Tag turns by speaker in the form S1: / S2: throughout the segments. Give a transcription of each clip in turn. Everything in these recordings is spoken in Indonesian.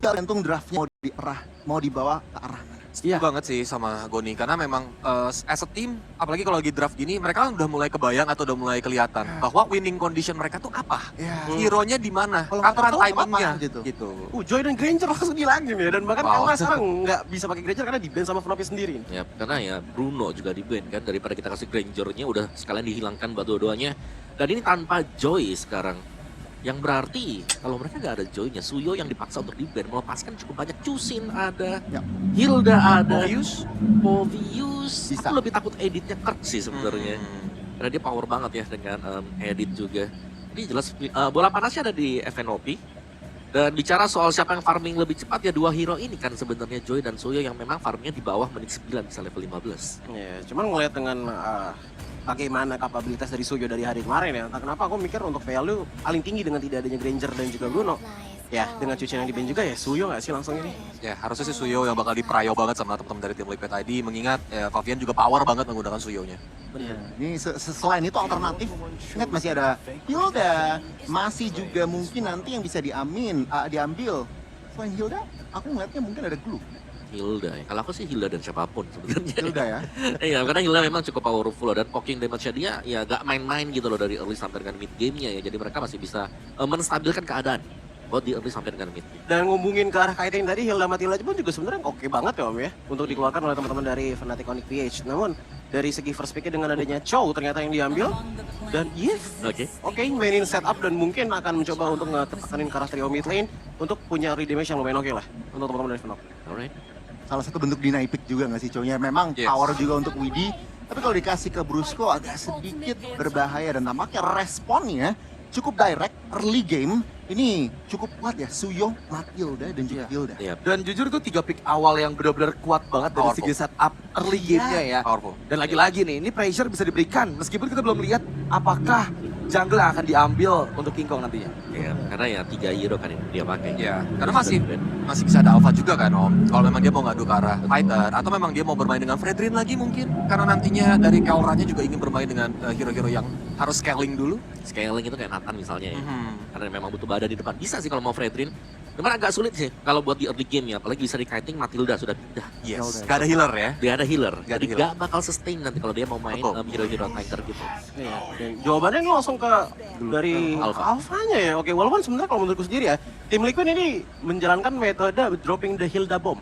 S1: tergantung draftnya mau dibawa ke arah mana.
S2: Setuju banget sih sama Goni, karena memang as a team, apalagi kalau lagi draft gini, mereka kan udah mulai kebayang atau udah mulai kelihatan bahwa winning condition mereka tuh apa, hero-nya di mana,
S1: Kalau nggak
S2: kapan
S1: tahu
S2: timingnya
S1: apa-apa gitu.
S3: Joy dan Granger langsung hilangin ya, dan bahkan
S2: Wow.
S3: Kaura sekarang nggak bisa pakai Granger karena di-ban sama Fnopi sendiri.
S4: Ya, karena ya Bruno juga di-ban kan, daripada kita kasih Granger-nya udah sekalian dihilangkan buat dua-duanya. Dan ini tanpa Joy sekarang. Yang berarti kalau mereka nggak ada Joy-nya, Suyo yang dipaksa untuk di-ban melepaskan cukup banyak. Chusin ada,
S1: Ya.
S4: Hilda ada,
S1: Bisa.
S4: Povius. Aku lebih takut editnya Kirk sih sebenarnya. Karena dia power banget ya dengan edit juga. Ini jelas bola panasnya ada di FNOP. Dan bicara soal siapa yang farming lebih cepat ya dua hero ini kan sebenarnya Joy dan Suyo yang memang farmingnya di bawah menit 9 bisa level 15.
S3: Ya, cuman ngeliat dengan bagaimana kapabilitas dari Suyo dari hari kemarin ya, entah kenapa aku mikir untuk value paling tinggi dengan tidak adanya Granger dan juga Bruno. Ya, dengan cucian yang di-ban juga ya Suyo nggak sih langsung ini?
S2: Ya harusnya sih Suyo yang bakal diprayo banget sama teman-teman dari tim Liquid ID, mengingat ya, Favian juga power banget menggunakan Suyo-nya.
S1: Ini selain itu alternatif, ingat masih ada Hilda, masih juga mungkin nanti yang bisa diambil. Selain Hilda, aku ngeliatnya mungkin ada Glue.
S4: Hilda ya. Kalau aku sih Hilda dan siapapun sebenarnya.
S1: Hilda ya.
S4: Iya, karena Hilda memang cukup powerful dan poking damage-nya dia ya gak main-main gitu loh dari early sampai dengan mid game-nya ya. Jadi mereka masih bisa menstabilkan keadaan buat di early sampai dengan mid.
S3: Dan ngomongin ke arah kaitan tadi, Hilda Matilda pun juga sebenarnya oke banget ya Om ya, untuk dikeluarkan oleh teman-teman dari Fnatic Onyx PH. Namun dari segi first pick dengan adanya Chow ternyata yang diambil, dan oke, mainin setup dan mungkin akan mencoba untuk ngetekanin ke arah trio mid lane untuk punya early damage yang lumayan oke lah untuk teman-teman dari Fnatic.
S4: Alright.
S1: Salah satu bentuk deny pick juga nggak sih cowoknya. Memang power juga untuk Widi, tapi kalau dikasih ke Brusco agak sedikit berbahaya dan tampaknya responnya cukup direct early game. Ini cukup kuat ya, Suyo, Matilda, dan juga Hilda.
S4: Iya.
S5: Dan jujur itu 3 pick awal yang benar-benar kuat banget dari segi setup early game-nya ya.
S2: Powerful.
S5: Dan lagi-lagi nih, ini pressure bisa diberikan meskipun kita belum lihat apakah jungle yang akan diambil untuk King Kong nantinya.
S4: Iya, karena ya 3 hero kan yang dia pakai.
S2: Ya, karena masih bisa ada alpha juga kan Om. Kalau memang dia mau ngadu ke arah Titan, atau memang dia mau bermain dengan Fredrin lagi mungkin. Karena nantinya dari Kauranya juga ingin bermain dengan hero-hero yang harus scaling dulu.
S4: Scaling itu kayak Nathan misalnya ya. Karena memang butuh badan di depan. Bisa sih kalau mau Fredrin. Cuman agak sulit sih kalau buat di early game ya. Apalagi bisa di kiting Matilda sudah pindah.
S2: Yes, gak ada healer ya.
S4: Dia ada healer.
S2: Gak ada
S4: Jadi
S2: healer.
S4: gak bakal sustain nanti kalau dia mau main hero-hero tanker gitu.
S3: Iya, dan jawabannya ini langsung ke dari Alpha-nya ya. Oke, walaupun sebenarnya kalau menurutku sendiri ya, tim Liquid ini menjalankan metode dropping the Hilda bomb.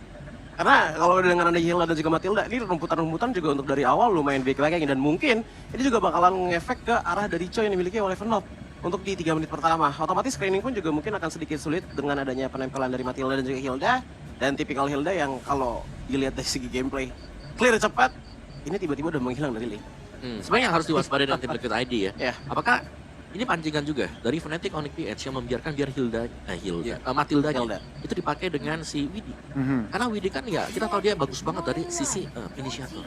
S3: Karena kalau dengan ada Hilda dan juga Matilda, ini rumputan-rumputan juga untuk dari awal lumayan baik-baik, dan mungkin ini juga bakalan ngefek ke arah dari Choi yang dimiliki oleh Fnatic untuk di 3 menit pertama. Otomatis screening pun juga mungkin akan sedikit sulit dengan adanya penempelan dari Matilda dan juga Hilda, dan tipikal Hilda yang kalau dilihat dari segi gameplay clear cepat, ini tiba-tiba udah menghilang dari lane.
S4: Sebenarnya yang harus diwaspadai dengan tim Liquid ID ya.
S3: Ya.
S4: Apakah ini pancingan juga dari Fnatic Onyx PH yang membiarkan biar Matilda itu dipakai dengan si Widi. Karena Widi kan ya kita tahu dia bagus banget dari sisi inisiator.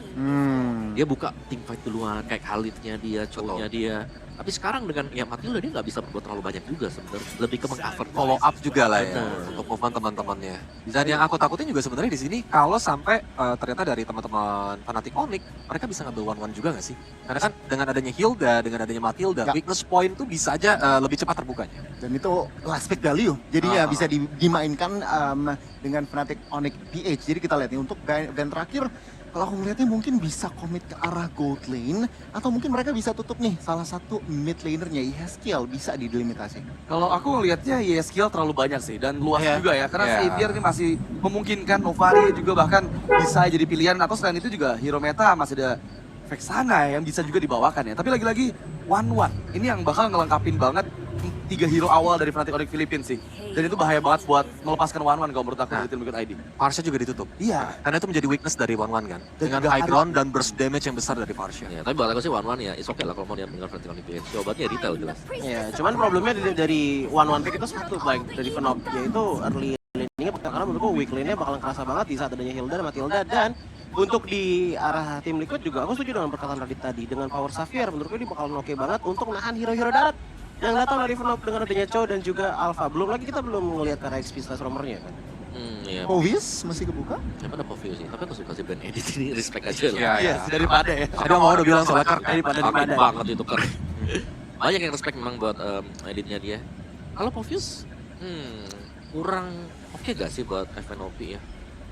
S4: Dia buka team fight duluan kayak Khalidnya dia, cowoknya dia. Tapi sekarang dengan ya Matilda dia nggak bisa berbuat terlalu banyak juga sebenarnya. Lebih ke meng-cover
S2: Follow up juga lah ya
S4: Benar.
S2: untuk movement teman-temannya. Dan yang aku takutin juga sebenarnya di sini kalau sampai ternyata dari teman-teman Fnatic Onyx mereka bisa ngambil one-one juga nggak sih? Karena kan dengan adanya Hilda, dengan adanya Matilda, weakness point tuh bisa aja lebih cepat terbukanya.
S1: Dan itu last pick value, jadinya bisa dimainkan dengan Fnatic Onyx PH. Jadi kita lihat nih untuk band terakhir, kalau aku melihatnya mungkin bisa commit ke arah gold lane, atau mungkin mereka bisa tutup nih salah satu mid lanernya Yeskiel bisa didelimitasi.
S5: Kalau aku ngelihatnya skill terlalu banyak sih dan luas juga ya. Karena
S2: Yeah.
S5: Xavier ini masih memungkinkan, Novari juga bahkan bisa jadi pilihan. Atau selain itu juga hero meta masih ada Vexana yang bisa juga dibawakan ya. Tapi lagi-lagi one-one. Ini yang bakal ngelengkapin banget 3 hero awal dari Fnatic Onyx Philippines sih. Dan itu bahaya banget buat melepaskan one-one kalau menurut aku dari tim Liquid ID.
S2: Farsha juga ditutup.
S5: Iya.
S2: Karena itu menjadi weakness dari one-one kan.
S1: Dan
S2: Dengan
S1: juga
S2: high
S1: harus-
S2: ground dan burst damage yang besar dari Farsha.
S4: Ya, tapi buat aku sih one-one ya, it's okay lah kalau mau dia dengan Fnatic Onyx PH. Jawabannya retail jelas.
S3: Ya, cuman problemnya dari one pick itu satu baik dari Fnatic, yaitu early lane-nya, karena menurutku weak lane-nya bakalan kerasa banget di saat adanya Hilda dan Matilda. Dan untuk di arah tim Liquid juga aku setuju dengan perkataan Radit tadi, dengan power Xavier menurutku ini bakalan oke banget untuk nahan hero-hero darat yang datang dari Fnatic dengan adanya Chow dan juga Alpha. Belum lagi kita belum melihat ke arah XP slash romernya kan.
S4: Iya.
S1: Povis masih kebuka?
S4: Siapa ada Povio sih? Tapi aku suka sih band edit ini, respect aja lah.
S2: Iya.
S3: Daripada ya.
S2: Ada mau udah bilang soal Kirk.
S3: Daripada
S4: Banget banget itu kan. Banyak yang respect memang buat editnya dia. Kalau Povius, kurang oke gak sih buat FNOP ya?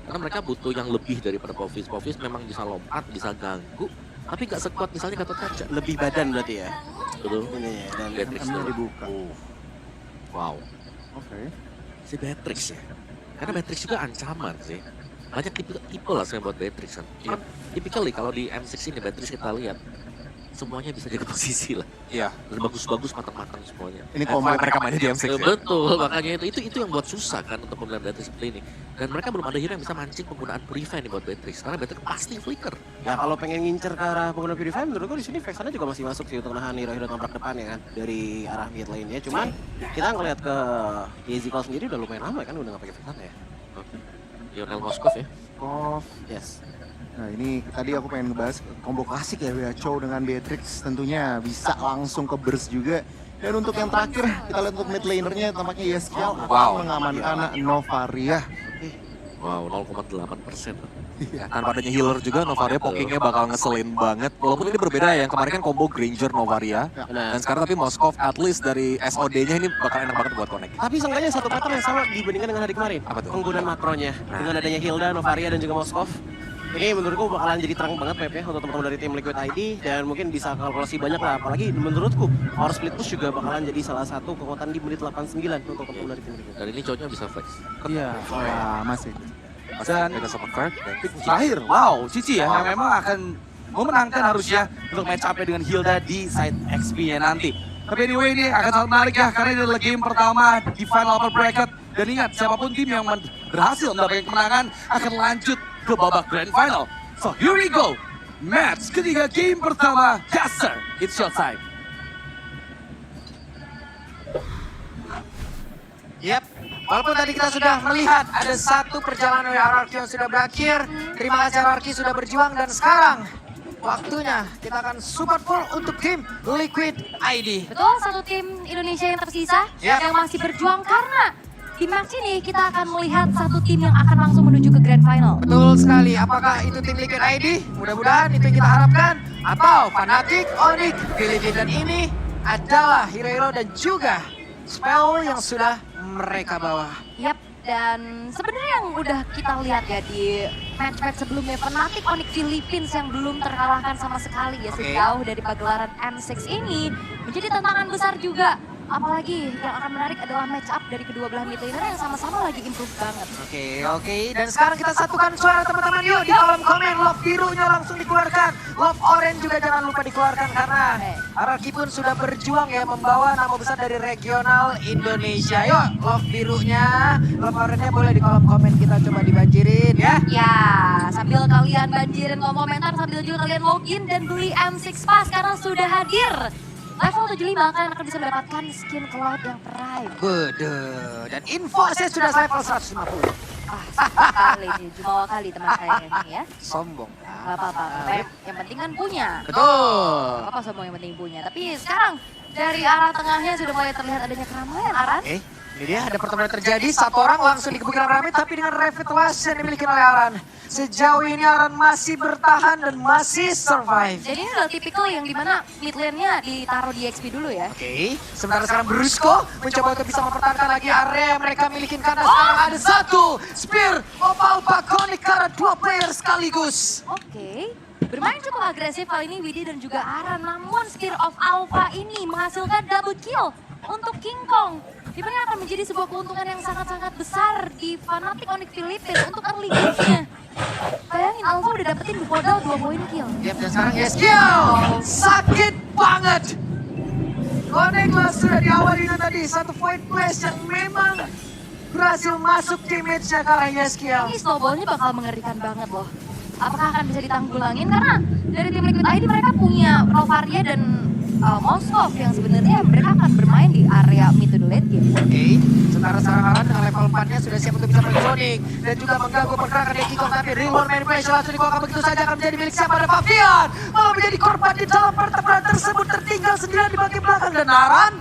S4: Karena mereka butuh yang lebih daripada Povis. Povis memang bisa lompat, bisa ganggu, tapi gak sekuat misalnya Gatot Kaca.
S3: Lebih badan berarti ya.
S4: Betul.
S3: Ini ya, dan
S4: Beatrix
S1: MM-nya
S4: tuh.
S1: dibuka.
S4: Wow.
S1: Oke.
S4: Si Beatrix ya. Karena Beatrix juga ancaman sih. Banyak tipe lah sebenarnya buat Beatrix kan. Typically kalau di M6 ini Beatrix kita lihat semuanya bisa jaga posisi lah.
S2: Iya.
S4: Dan bagus-bagus matang-matang semuanya.
S1: Ini
S2: Kalau
S1: komando
S2: mereka mainnya di M6 ya.
S4: Betul, makanya itu yang buat susah kan untuk penggunaan Beatrix seperti ini. Dan mereka belum ada hero yang bisa mancing penggunaan Purify nih buat Beatrix. Karena Beatrix pasti flicker.
S3: ya kalau pengen ngincer ke arah pengguna Purify, menurut gue di sini Vexana juga masih masuk sih untuk nahan hero-hero tabrak depan ya kan dari arah mid lane-nya. Cuman kita ngeliat ke Yezical sendiri udah lumayan lama kan udah nggak pakai Vexana ya.
S4: Lionel Moskov ya.
S3: Yes.
S1: Nah ini tadi aku pengen ngebahas combo klasik ya Cho dengan Beatrix tentunya bisa langsung ke burst juga. Dan untuk yang terakhir kita lihat untuk mid lanernya tampaknya Yeskiel
S2: Wow.
S1: mengamankan Novaria.
S4: Wow, 0,8%.
S2: Ya, tanpa adanya healer juga Novaria pokingnya bakal ngeselin banget. Walaupun ini berbeda ya, yang kemarin kan combo Granger Novaria.
S3: Benar.
S2: Dan sekarang tapi Moskov at least dari SOD-nya ini bakal enak banget buat connect.
S3: Tapi seenggaknya satu pattern yang sama dibandingkan dengan hari kemarin.
S2: Apa tuh?
S3: Penggunaan makronya. Dengan adanya Hilda, Novaria, dan juga Moskov. Ini menurutku bakalan jadi terang banget map ya untuk teman-teman dari tim Liquid ID. Dan mungkin bisa kalkulasi banyak lah. Apalagi menurutku power split push juga bakalan jadi salah satu kekuatan di menit 89 untuk teman-teman dari tim Liquid.
S4: Dan ini cowoknya bisa flex.
S5: Iya.
S1: Wah masih.
S2: Dan beda sama Kirk dan
S5: Terakhir, wow, Cici ya, yang memang akan memenangkan harusnya untuk match up dengan Hilda di side XP-nya nanti. Tapi anyway ini akan sangat menarik ya, karena ini adalah game pertama di final upper bracket. Dan ingat, siapapun tim yang berhasil mendapatkan kemenangan akan lanjut ke babak grand final. So here we go, match ketiga game pertama, Caster, it's your time.
S6: Yep. Walaupun tadi kita sudah melihat ada satu perjalanan dari RRQ yang sudah berakhir. Terima kasih RRQ sudah berjuang dan sekarang waktunya kita akan support full untuk tim Liquid ID.
S7: Betul, satu tim Indonesia yang tersisa
S6: Yap.
S7: yang masih berjuang karena di match ini kita akan melihat satu tim yang akan langsung menuju ke grand final.
S6: Betul sekali. Apakah itu tim Liquid ID? Mudah-mudahan itu yang kita harapkan. Atau Fnatic, Onyx, Philippines. Dan ini adalah hero-hero dan juga spell yang sudah mereka bawa.
S7: Yap, dan sebenarnya yang udah kita lihat ya di match-match sebelumnya Fnatic Onyx Philippines yang belum terkalahkan sama sekali ya sejauh dari pagelaran M6 ini menjadi tantangan besar juga. Apalagi yang akan menarik adalah match up dari kedua belah mid laner yang sama-sama lagi improve banget.
S6: Oke. Dan sekarang kita satukan suara teman-teman yuk di kolom komen. Love birunya langsung dikeluarkan. Love orange juga jangan lupa dikeluarkan karena Araki pun sudah berjuang ya membawa nama besar dari regional Indonesia. Yuk, love birunya, love orange-nya boleh di kolom komen kita coba dibanjirin ya.
S7: Ya, sambil kalian banjirin kolom komentar, sambil juga kalian login dan beli M6 Pass karena sudah hadir. Level 75 kalian akan bisa mendapatkan skin Cloud yang prime.
S6: Waduh, dan info saya sudah level 150.
S7: Kali ini, jumawa kali teman saya ini ya.
S6: Sombong.
S7: Gak apa-apa, yang penting kan punya.
S6: Betul.
S7: Apa semua yang penting punya. Tapi sekarang dari arah tengahnya sudah mulai terlihat adanya keramaian, Aran.
S6: Ini dia ada pertemuan yang terjadi, satu orang langsung dikebukin ramai tapi dengan revitalisasi yang dimiliki oleh Aran. Sejauh ini Aran masih bertahan dan masih survive.
S7: Jadi ini adalah tipikal yang dimana mid lane-nya ditaruh di XP dulu ya.
S6: Oke, sementara sekarang Brusco mencoba untuk bisa mempertahankan lagi area yang mereka milikin karena sekarang ada satu Spear of Alpha Connect karena dua player sekaligus.
S7: Oke. Bermain cukup agresif kali ini Widi dan juga Aran. Namun Spear of Alpha ini menghasilkan double kill untuk King Kong. Dimana akan menjadi sebuah keuntungan yang sangat-sangat besar di Fnatic Onyx Philippines untuk early game-nya. Bayangin Alpha udah dapetin modal 2 poin kill.
S6: Yap, dan sekarang Yeskiel sakit banget. Connect sudah diawali dengan tadi satu point place yang memang berhasil masuk damage-nya ke arah Yeskiel.
S7: Ini snowball-nya bakal mengerikan banget loh. Apakah akan bisa ditanggulangin? Karena dari tim Liquid ID mereka punya Novaria dan Moskov yang sebenarnya mereka akan bermain di area mid to the late game.
S6: Oke, sementara sekarang Aran dengan level 4-nya sudah siap untuk bisa menzoning dan juga mengganggu pergerakan dari Kikong, tapi reward manipulation langsung dibongkar begitu saja akan menjadi milik siapa, ada Pavian malah menjadi korban di dalam pertempuran tersebut, tertinggal sendirian di bagian belakang dan Aran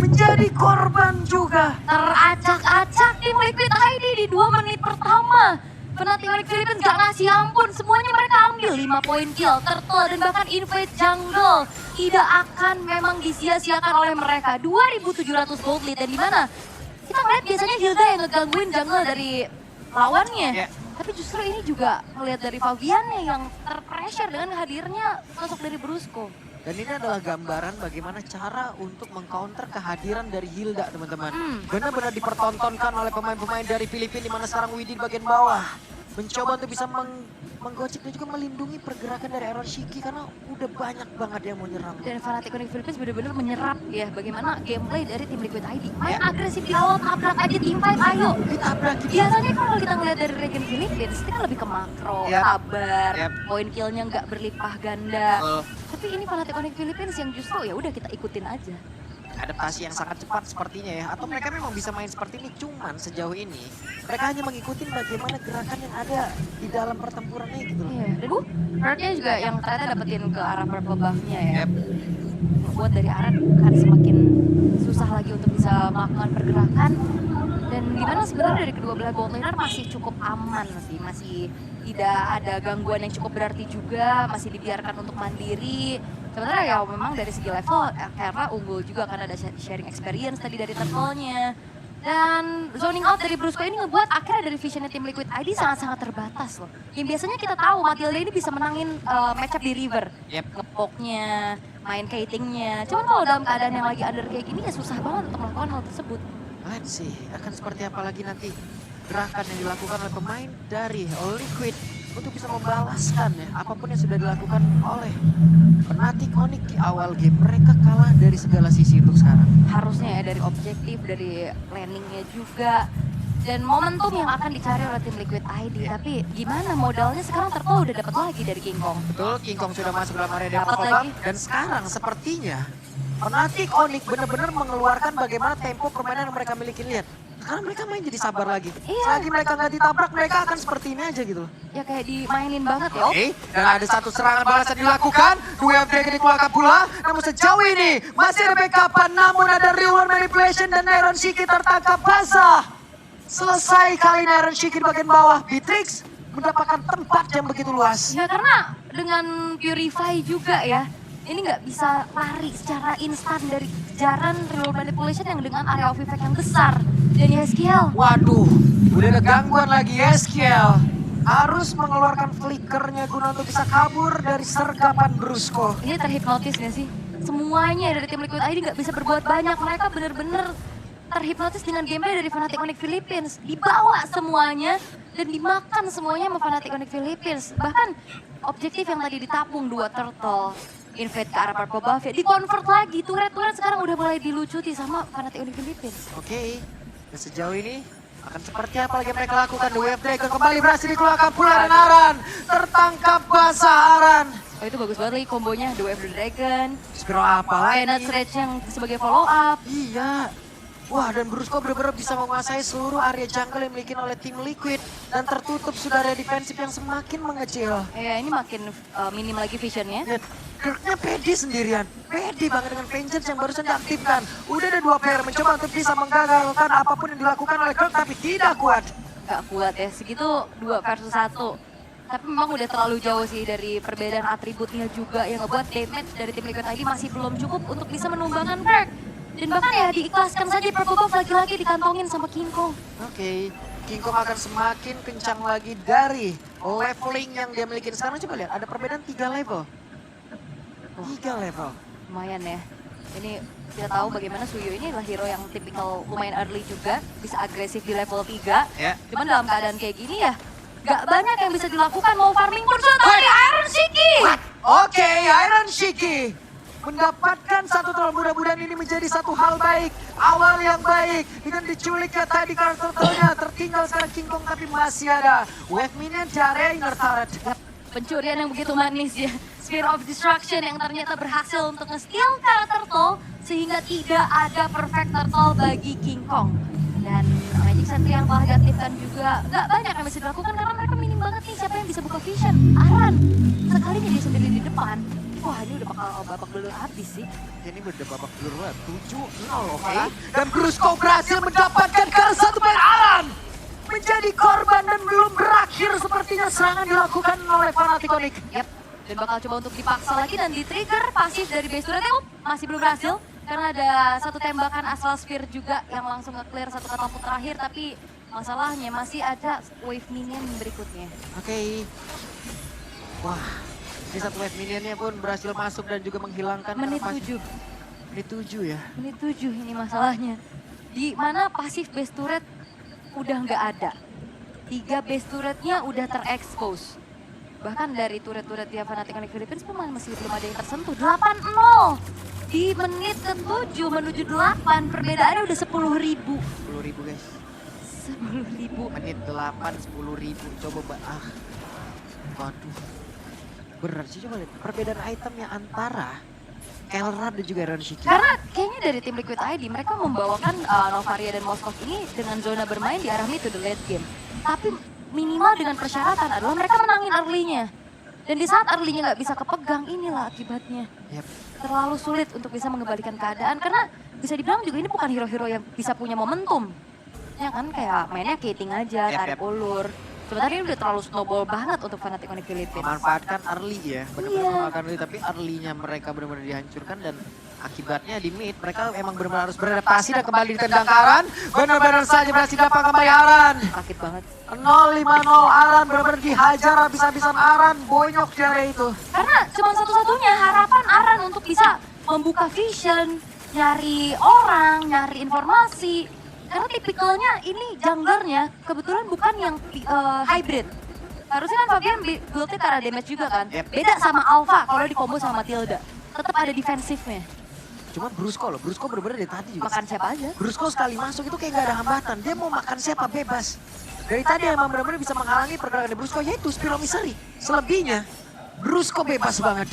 S6: menjadi korban juga.
S7: Teracak-acak tim Liquid ID di 2 menit pertama. Fnatic Onyx Philippines gak ngasih ampun, semuanya mereka ambil 5 poin kill, turtle dan bahkan invade jungle tidak akan memang disia-siakan oleh mereka. 2.700 gold lead dan dimana kita ngeliat biasanya Hilda yang ngegangguin jungle dari lawannya.
S6: Ya.
S7: Tapi justru ini juga ngeliat dari Fabiannya yang terpressure dengan hadirnya sosok dari Brusco.
S6: Dan ini adalah gambaran bagaimana cara untuk mengcounter kehadiran dari Hilda, teman-teman. Benar-benar dipertontonkan oleh pemain-pemain dari Filipina, di mana sekarang Widi di bagian bawah mencoba untuk bisa menggocek dan juga melindungi pergerakan dari Aaron Shiki karena udah banyak banget yang mau nyerang.
S7: Dan Fnatic Onyx Philippines benar-benar menyerap ya bagaimana gameplay dari tim Liquid ID. Main agresif di awal, tabrak aja tim fight, ayo.
S6: Ditabrak gitu.
S7: Biasanya kan kalau kita ngeliat dari Regen Philippines, itu kan lebih ke makro,
S6: Yap.
S7: sabar,
S6: Yap.
S7: poin killnya nggak berlimpah ganda. Tapi ini Fnatic Onyx Philippines yang justru ya udah kita ikutin aja.
S6: Adaptasi yang sangat cepat sepertinya ya, atau mereka memang bisa main seperti ini, cuman sejauh ini mereka hanya mengikuti bagaimana gerakan yang ada di dalam pertempurannya gitu loh.
S7: Iya, dan Hurtnya juga yang ternyata dapetin ke arah purple buff-nya ya. Buat dari Aran kan semakin susah lagi untuk bisa melakukan pergerakan. Dan dimana sebenarnya dari kedua belah gold laner masih cukup aman sih, masih tidak ada gangguan yang cukup berarti juga, masih dibiarkan untuk mandiri. Sebenarnya ya memang dari segi level karena unggul juga karena ada sharing experience tadi dari turtle-nya. Dan zoning out dari Brusco ini ngebuat akhirnya dari visionnya tim Liquid ID sangat-sangat terbatas loh. Yang biasanya kita tahu Matilda ini bisa menangin matchup di river. Ngepoknya, main kitingnya. Cuman kalau dalam keadaan yang lagi under kayak gini ya susah banget untuk melakukan hal tersebut.
S6: Let's see, akan seperti apa lagi nanti gerakan yang dilakukan oleh pemain dari Liquid untuk bisa membalaskan ya apapun yang sudah dilakukan oleh Fnatic Onyx di awal game. Mereka kalah dari segala sisi untuk sekarang.
S7: Harusnya ya dari objektif, dari planningnya juga. Dan momentum yang akan dicari oleh tim Liquid ID. Tapi gimana modalnya sekarang Turtle udah dapat lagi dari King Kong.
S6: Betul, King Kong sudah masuk dalam area
S7: Dapat
S6: Depot
S7: lagi.
S6: dan sekarang sepertinya Fnatic Onyx benar-benar mengeluarkan bagaimana tempo permainan yang mereka miliki. Lihat, sekarang mereka main jadi sabar lagi.
S7: Iya.
S6: Selagi mereka nggak ditabrak, mereka akan seperti ini aja gitu loh.
S7: Ya kayak dimainin banget ya.
S6: Oke, dan ada satu serangan balasan dilakukan. Dua FD dikeluarkan pula. Namun sejauh ini masih ada backupan. Namun ada real world manipulation dan Iron Shiki tertangkap basah. Selesai kali ini Iron Shiki di bagian bawah. Beatrix mendapatkan tempat yang begitu luas.
S7: Ya karena dengan Purify juga ya. Ini nggak bisa lari secara instan dari kejaran real manipulation yang dengan area of effect yang besar. Dan Yeskiel,
S6: Waduh, udah ada gangguan lagi Yeskiel. Harus mengeluarkan flickernya guna untuk bisa kabur dari sergapan Brusco.
S7: ini terhipnotis gak sih? Semuanya dari tim Liquid ID nggak bisa berbuat banyak. Mereka bener-bener terhipnotis dengan gameplay dari Fnatic Onyx Philippines. Dibawa semuanya dan dimakan semuanya sama Fnatic Onyx Philippines. Bahkan objektif yang tadi ditapung 2 turtle, invade ke arah purple buff ya, di-convert lagi. Turret-turret sekarang udah mulai dilucuti sama Fnatic Onyx Philippines.
S6: Oke, dan sejauh ini akan seperti apa lagi mereka lakukan. The Wave Dragon kembali berhasil dikeluarkan pula dan Aran tertangkap basah Aran.
S7: Oh itu bagus banget lagi kombonya, The Wave the Dragon,
S6: Spiro apa
S7: Peanut
S6: lagi?
S7: Rage yang sebagai follow up.
S6: Iya. Wah, dan Brusco benar-benar bisa menguasai seluruh area jungle yang dimiliki oleh tim Liquid. Dan tertutup sudah area defensif yang semakin mengecil.
S7: Ya ini makin minim lagi visionnya.
S6: Lihat, Kirknya pede sendirian. Pede banget dengan Vengeance yang barusan diaktifkan. Udah ada 2 player mencoba untuk bisa menggagalkan apapun yang dilakukan oleh Kirk, tapi tidak kuat.
S7: Gak kuat ya, segitu 2 versus 1. Tapi memang udah terlalu jauh sih dari perbedaan atributnya juga yang ngebuat damage dari tim Liquid ID masih belum cukup untuk bisa menumbangkan Kirk. Dan bahkan ya diikhlaskan saja purple buff lagi-lagi dikantongin sama King Kong.
S6: Oke, King Kong akan semakin kencang lagi dari leveling yang dia miliki. Sekarang coba lihat, ada perbedaan 3 level. 3 level.
S7: Lumayan ya. Ini kita tahu bagaimana Suyo ini adalah hero yang tipikal lumayan early juga, bisa agresif di level 3.
S6: Ya.
S7: Cuman dalam keadaan kayak gini ya, gak banyak yang bisa dilakukan, mau farming pun sudah tahu di Iron Shiki.
S6: Oke, Iron Shiki mendapatkan satu troll. Mudah-mudahan ini menjadi satu hal baik, awal yang baik. Dengan diculiknya tadi karakternya, tertinggal sekarang King Kong tapi masih ada wave minion di area inner turret.
S7: Pencurian yang begitu manis ya. Sphere of Destruction yang ternyata berhasil untuk nge-steal karakter turtle sehingga tidak ada perfect turtle bagi King Kong. Dan Magic Sentry yang telah diaktifkan juga gak banyak yang bisa dilakukan karena mereka minim banget nih siapa yang bisa buka vision. Aran, sekalinya dia sendiri di depan. Wah ini udah bakal babak belur habis sih.
S6: Ini udah babak belur 7-0, oke. Dan Brusco berhasil mendapatkan karena satu player Aran menjadi korban dan belum berakhir sepertinya serangan dilakukan oleh Fnatic Onyx.
S7: Yap, dan bakal coba untuk dipaksa lagi dan di-trigger pasif dari base turret masih belum berhasil. Karena ada satu tembakan Astral Sphere juga yang langsung nge-clear satu katapult terakhir, tapi masalahnya masih ada wave minion berikutnya.
S6: Oke. Wah, ini satu wave minionnya pun berhasil masuk dan juga menghilangkan
S7: Menit
S6: karena
S7: 7.
S6: Menit 7 ya.
S7: Menit 7 ini masalahnya. Di mana pasif base turret udah nggak ada. 3 base turretnya udah terekspos. Bahkan dari turret-turret dia Fnatic Onyx Philippines pun masih belum ada yang tersentuh. 8-0 di menit ke-7 menuju 8, perbedaannya udah 10.000.
S6: 10.000 guys.
S7: 10.000.
S6: Menit 8, 10.000. Coba waduh. Berat sih, coba lihat perbedaan itemnya antara Kelrad dan juga Iron Shiki.
S7: Karena kayaknya dari tim Liquid ID mereka membawakan Novaria dan Moskov ini dengan zona bermain di arah mid to the late game. Tapi minimal dengan persyaratan adalah mereka menangin early-nya. Dan di saat early-nya nggak bisa kepegang, inilah akibatnya.
S6: Yep.
S7: Terlalu sulit untuk bisa mengembalikan keadaan karena bisa dibilang juga ini bukan hero-hero yang bisa punya momentum. Ya kan kayak mainnya kating aja,
S6: Yep,
S7: tarik ulur. Sebenarnya ini udah terlalu snowball banget untuk Fnatic Onyx Philippines.
S6: Memanfaatkan early ya, benar-benar
S7: Iya.
S6: memanfaatkan early, tapi early-nya mereka benar-benar dihancurkan dan akibatnya di mid mereka emang benar-benar harus beradaptasi dan kembali ditendang ke Aran. Benar-benar saja berhasil dapat kembali Aran.
S7: Sakit banget.
S6: 0-5-0 Aran benar-benar dihajar habis-habisan Aran, bonyok di area itu.
S7: Karena cuma satu-satunya harapan Aran untuk bisa membuka vision, nyari orang, nyari informasi. Karena tipikalnya ini junglernya kebetulan bukan yang hybrid. Harusnya kan Fabian build-nya ke arah damage juga kan.
S6: Yep.
S7: Beda sama Alpha kalau di combo sama Matilda. Tetap ada defensifnya.
S6: Cuma Brusco loh, Brusco benar-benar dari tadi juga.
S7: Makan siapa aja.
S6: Brusco sekali masuk itu kayak gak ada hambatan, dia mau makan siapa bebas. Dari tadi emang benar-benar bisa menghalangi pergerakan dari Brusco, yaitu Spiro Misery. Selebihnya, Brusco bebas banget.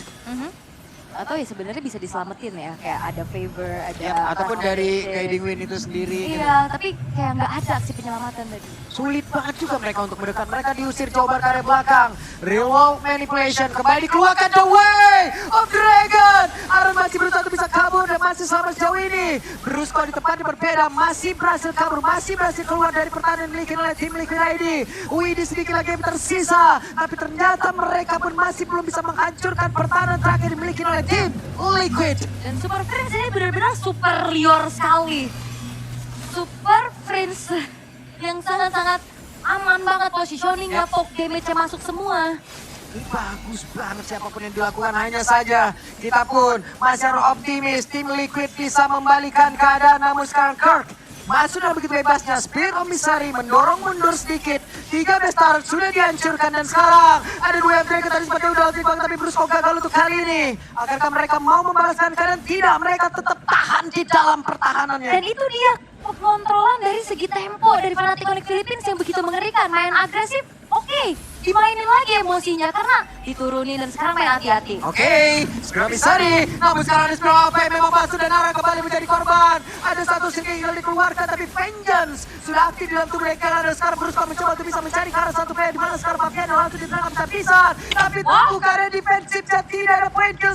S7: Atau ya sebenarnya bisa diselamatin ya, kayak ada favor, ada
S6: Ya, ataupun dari
S7: Guiding
S6: Guiding Wind itu sendiri. gitu.
S7: Iya, tapi kayak nggak ada aksi penyelamatan tadi.
S6: Sulit banget juga mereka untuk mendekat. Mereka diusir jauh ke area belakang. Real world manipulation kembali dikeluarkan the way of Dragon. Aran masih berusaha untuk bisa kabur dan masih selamat sejauh ini. Brusco di tempat yang berbeda masih berhasil kabur, masih berhasil keluar dari pertahanan dimiliki oleh tim Liquid ID. Widi sedikit lagi yang tersisa, tapi ternyata mereka pun masih belum bisa menghancurkan pertahanan terakhir dimiliki oleh tim Liquid.
S7: Dan Super Prince ini benar-benar superior sekali. Super Prince yang sangat-sangat aman banget positioningnya, poke damage-nya masuk semua.
S6: Ini bagus banget siapapun yang dilakukan, hanya saja kita pun masih harus optimis tim Liquid bisa membalikan keadaan. Namun sekarang Kirk masuk dengan begitu bebasnya, Spear Commissary mendorong mundur sedikit. 3 best turret sudah dihancurkan dan sekarang ada 2 yang Dragon tadi seperti udah ulti, tapi Brusco gagal untuk kali ini. Akankah mereka mau membalaskan keadaan? Tidak, mereka tetap tahan di dalam pertahanannya.
S7: Dan itu dia pengontrolan dari segi tempo dari Fnatic Onyx Philippines yang begitu mengerikan. Main agresif, oke. Dimainin lagi emosinya karena diturunin dan sekarang main hati-hati.
S6: Oke, Spiro Misari. Namun sekarang ada Spiro apa yang memang masuk dan Aran kembali menjadi korban. Ada satu skill yang dikeluarkan tapi Vengeance sudah aktif di dalam tubuh mereka. Dan sekarang Brusco mencoba untuk bisa mencari ke arah satu player di mana sekarang Fabian langsung diterangkan bisa. Tapi tentu karena defensifnya tidak ada point kill.